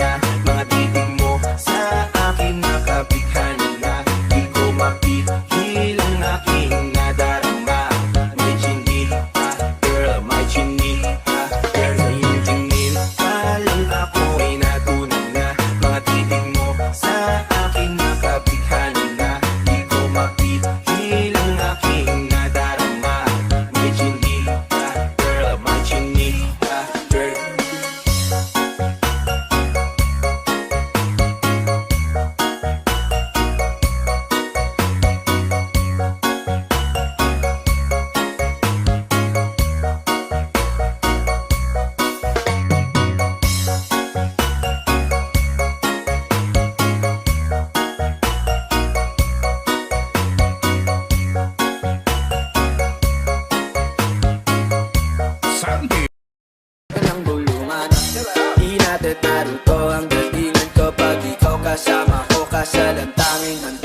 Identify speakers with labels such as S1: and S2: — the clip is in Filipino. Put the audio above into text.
S1: na. Mga titig mo sa akin nakabighani na. Di ko mapihil ang aking nadarama. May chinita, girl, may chinita. Girl, sa iyong tingin palang ako'y natunan na. Mga titig mo sa akin nakabighani na. Di ko mapihil ang aking nadarama. May chinita, girl, may chinita. Girl,
S2: ng bulungan. Di natin naruto ang datingan ko pag ikaw kasama ko, kasalan tanging